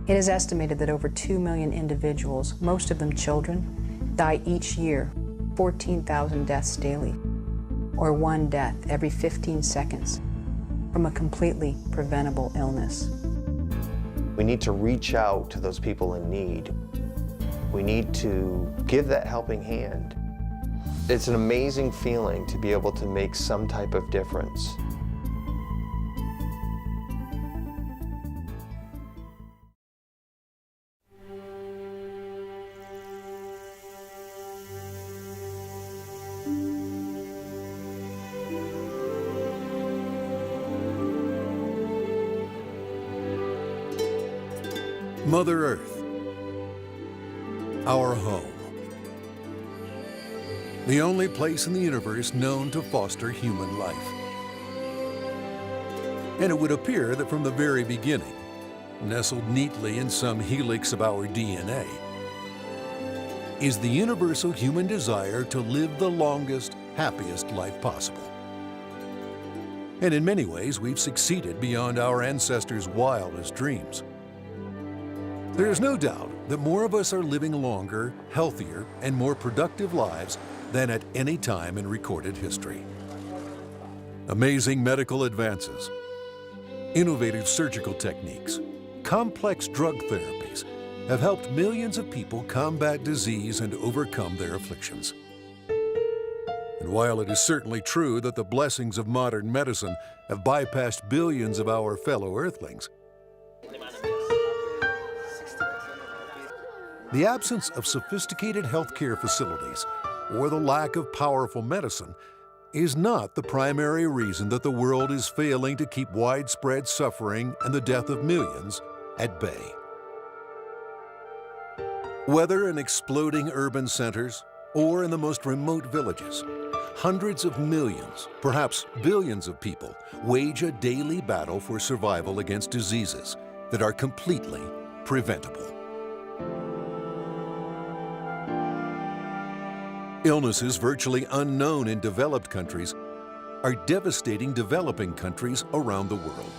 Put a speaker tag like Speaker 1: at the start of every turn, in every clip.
Speaker 1: It is estimated that over 2 million individuals, most of them children, die each year, 14,000 deaths daily, or 1 death every 15 seconds from a completely preventable illness.
Speaker 2: We need to reach out to those people in need. We need to give that helping hand. It's an amazing feeling to be able to make some type of difference.
Speaker 3: Mother Earth, our home. The only place in the universe known to foster human life. And it would appear that from the very beginning, nestled neatly in some helix of our DNA, is the universal human desire to live the longest, happiest life possible. And in many ways, we've succeeded beyond our ancestors' wildest dreams. There is no doubt that more of us are living longer, healthier, and more productive lives than at any time in recorded history. Amazing medical advances, innovative surgical techniques, complex drug therapies have helped millions of people combat disease and overcome their afflictions. And while it is certainly true that the blessings of modern medicine have bypassed billions of our fellow Earthlings, the absence of sophisticated healthcare facilities or the lack of powerful medicine is not the primary reason that the world is failing to keep widespread suffering and the death of millions at bay. Whether in exploding urban centers or in the most remote villages, hundreds of millions, perhaps billions of people wage a daily battle for survival against diseases that are completely preventable. Illnesses virtually unknown in developed countries are devastating developing countries around the world.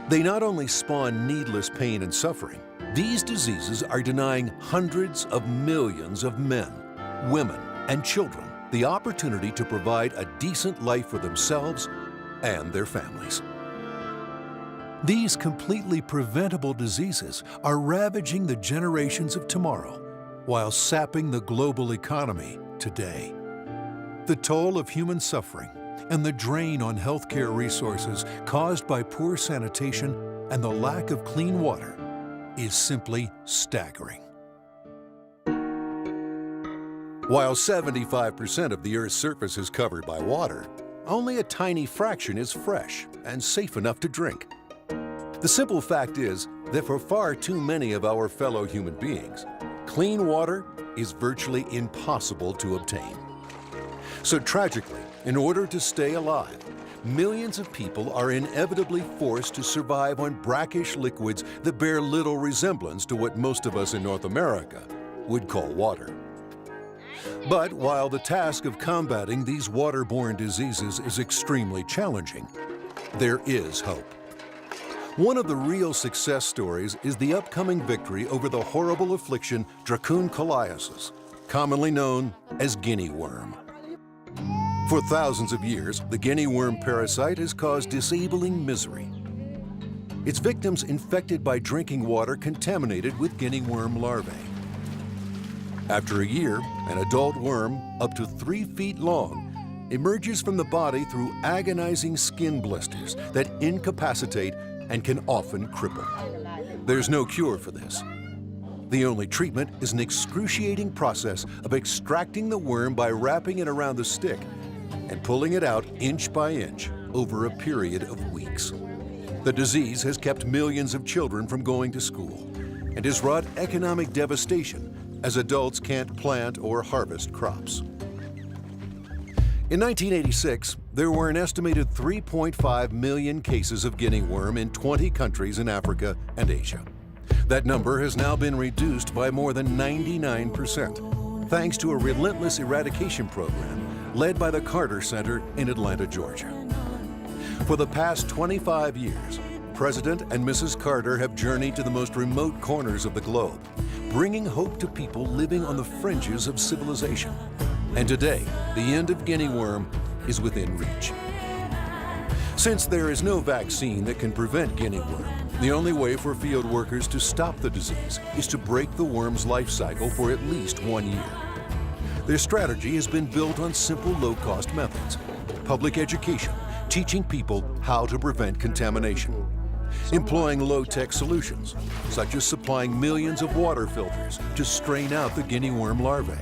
Speaker 3: They not only spawn needless pain and suffering, these diseases are denying hundreds of millions of men, women, and children the opportunity to provide a decent life for themselves and their families. These completely preventable diseases are ravaging the generations of tomorrow, while sapping the global economy today. The toll of human suffering and the drain on healthcare resources caused by poor sanitation and the lack of clean water is simply staggering. While 75% of the Earth's surface is covered by water, only a tiny fraction is fresh and safe enough to drink. The simple fact is that for far too many of our fellow human beings, clean water is virtually impossible to obtain. So tragically, in order to stay alive, millions of people are inevitably forced to survive on brackish liquids that bear little resemblance to what most of us in North America would call water. But while the task of combating these waterborne diseases is extremely challenging, there is hope. One of the real success stories is the upcoming victory over the horrible affliction dracunculiasis, commonly known as Guinea worm. For thousands of years, the Guinea worm parasite has caused disabling misery. Its victims infected by drinking water contaminated with Guinea worm larvae. After a year, an adult worm, up to 3 feet long, emerges from the body through agonizing skin blisters that incapacitate and can often cripple. There's no cure for this. The only treatment is an excruciating process of extracting the worm by wrapping it around the stick and pulling it out inch by inch over a period of weeks. The disease has kept millions of children from going to school and has wrought economic devastation as adults can't plant or harvest crops. In 1986, there were an estimated 3.5 million cases of Guinea worm in 20 countries in Africa and Asia. That number has now been reduced by more than 99%, thanks to a relentless eradication program led by the Carter Center in Atlanta, Georgia. For the past 25 years, President and Mrs. Carter have journeyed to the most remote corners of the globe, bringing hope to people living on the fringes of civilization. And today, the end of Guinea worm is within reach. Since there is no vaccine that can prevent Guinea worm, the only way for field workers to stop the disease is to break the worm's life cycle for at least 1 year. Their strategy has been built on simple, low-cost methods. Public education, teaching people how to prevent contamination. Employing low-tech solutions, such as supplying millions of water filters to strain out the Guinea worm larvae,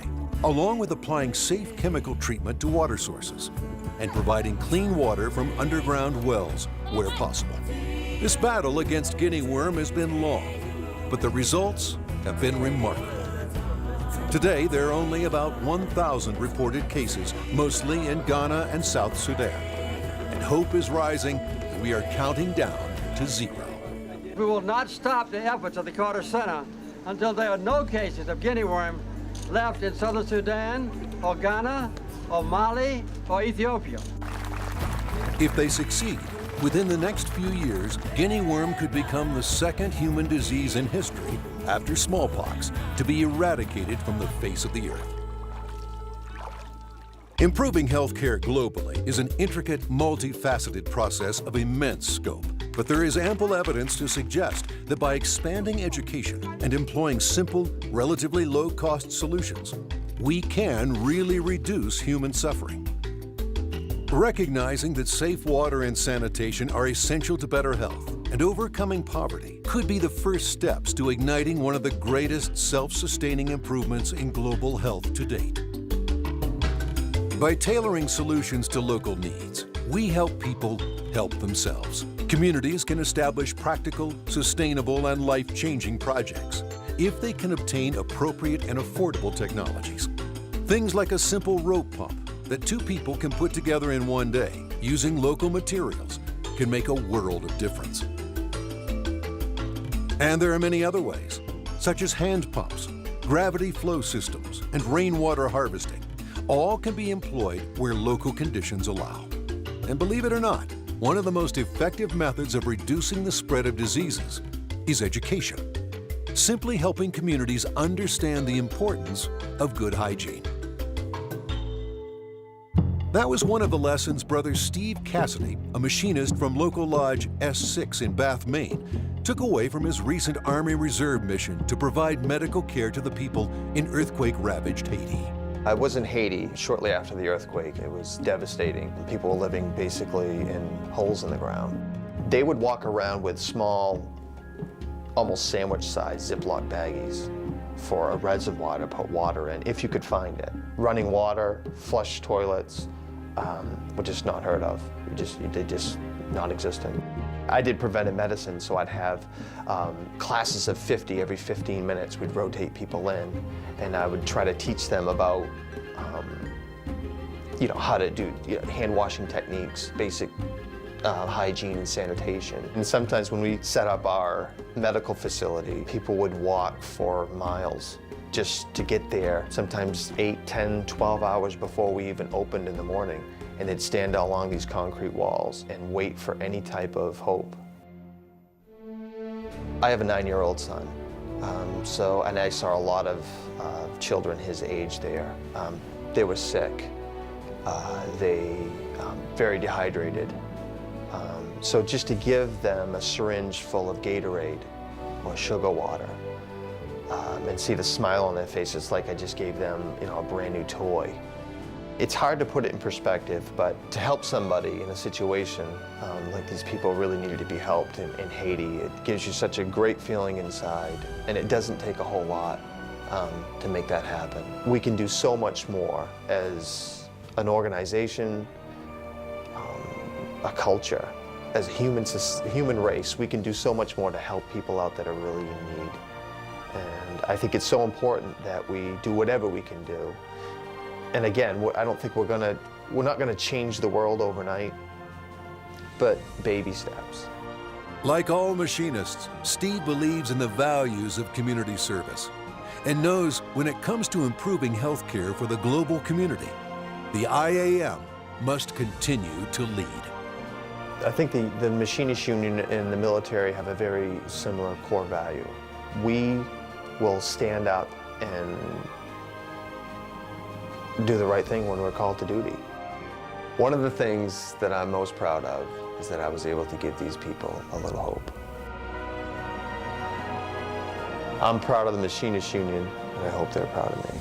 Speaker 3: along with applying safe chemical treatment to water sources, and providing clean water from underground wells where possible. This battle against Guinea worm has been long, but the results have been remarkable. Today, there are only about 1,000 reported cases, mostly in Ghana and South Sudan. And hope is rising, and we are counting down to 0.
Speaker 4: We will not stop the efforts of the Carter Center until there are no cases of Guinea worm left in Southern Sudan, or Ghana, or Mali, or Ethiopia.
Speaker 3: If they succeed, within the next few years, Guinea worm could become the second human disease in history, after smallpox, to be eradicated from the face of the earth. Improving healthcare globally is an intricate, multifaceted process of immense scope. But there is ample evidence to suggest that by expanding education and employing simple, relatively low-cost solutions, we can really reduce human suffering. Recognizing that safe water and sanitation are essential to better health and overcoming poverty could be the first steps to igniting one of the greatest self-sustaining improvements in global health to date. By tailoring solutions to local needs, we help people help themselves. Communities can establish practical, sustainable, and life-changing projects if they can obtain appropriate and affordable technologies. Things like a simple rope pump that 2 people can put together in 1 day using local materials can make a world of difference. And there are many other ways, such as hand pumps, gravity flow systems, and rainwater harvesting. All can be employed where local conditions allow. And believe it or not, one of the most effective methods of reducing the spread of diseases is education, simply helping communities understand the importance of good hygiene. That was one of the lessons Brother Steve Cassidy, a machinist from local lodge S6 in Bath, Maine, took away from his recent Army Reserve mission to provide medical care to the people in earthquake-ravaged Haiti.
Speaker 2: I was in Haiti shortly after the earthquake. It was devastating. People were living basically in holes in the ground. They would walk around with small, almost sandwich-sized Ziploc baggies for a reservoir to put water in, if you could find it. Running water, flush toilets, were just not heard of. They're just non-existent. I did preventive medicine, so I'd have classes of 50 every 15 minutes. We'd rotate people in, and I would try to teach them about, how to do hand washing techniques, basic hygiene and sanitation. And sometimes when we set up our medical facility, people would walk for miles just to get there, sometimes 8, 10, 12 hours before we even opened in the morning. And they'd stand along these concrete walls and wait for any type of hope. I have a 9-year-old son, and I saw a lot of children his age there. They were sick, very dehydrated. So just to give them a syringe full of Gatorade or sugar water, and see the smile on their face, it's like I just gave them, a brand new toy. It's hard to put it in perspective, but to help somebody in a situation like these people really needed to be helped in Haiti, it gives you such a great feeling inside, and it doesn't take a whole lot to make that happen. We can do so much more as an organization, a culture, as a human race. We can do so much more to help people out that are really in need. And I think it's so important that we do whatever we can do. And again, I don't think we're not gonna change the world overnight, but baby steps.
Speaker 3: Like all machinists, Steve believes in the values of community service and knows when it comes to improving healthcare for the global community, the IAM must continue to lead.
Speaker 2: I think the Machinists Union and the military have a very similar core value. We will stand up and do the right thing when we're called to duty. One of the things that I'm most proud of is that I was able to give these people a little hope. I'm proud of the Machinists Union, and I hope they're proud of me.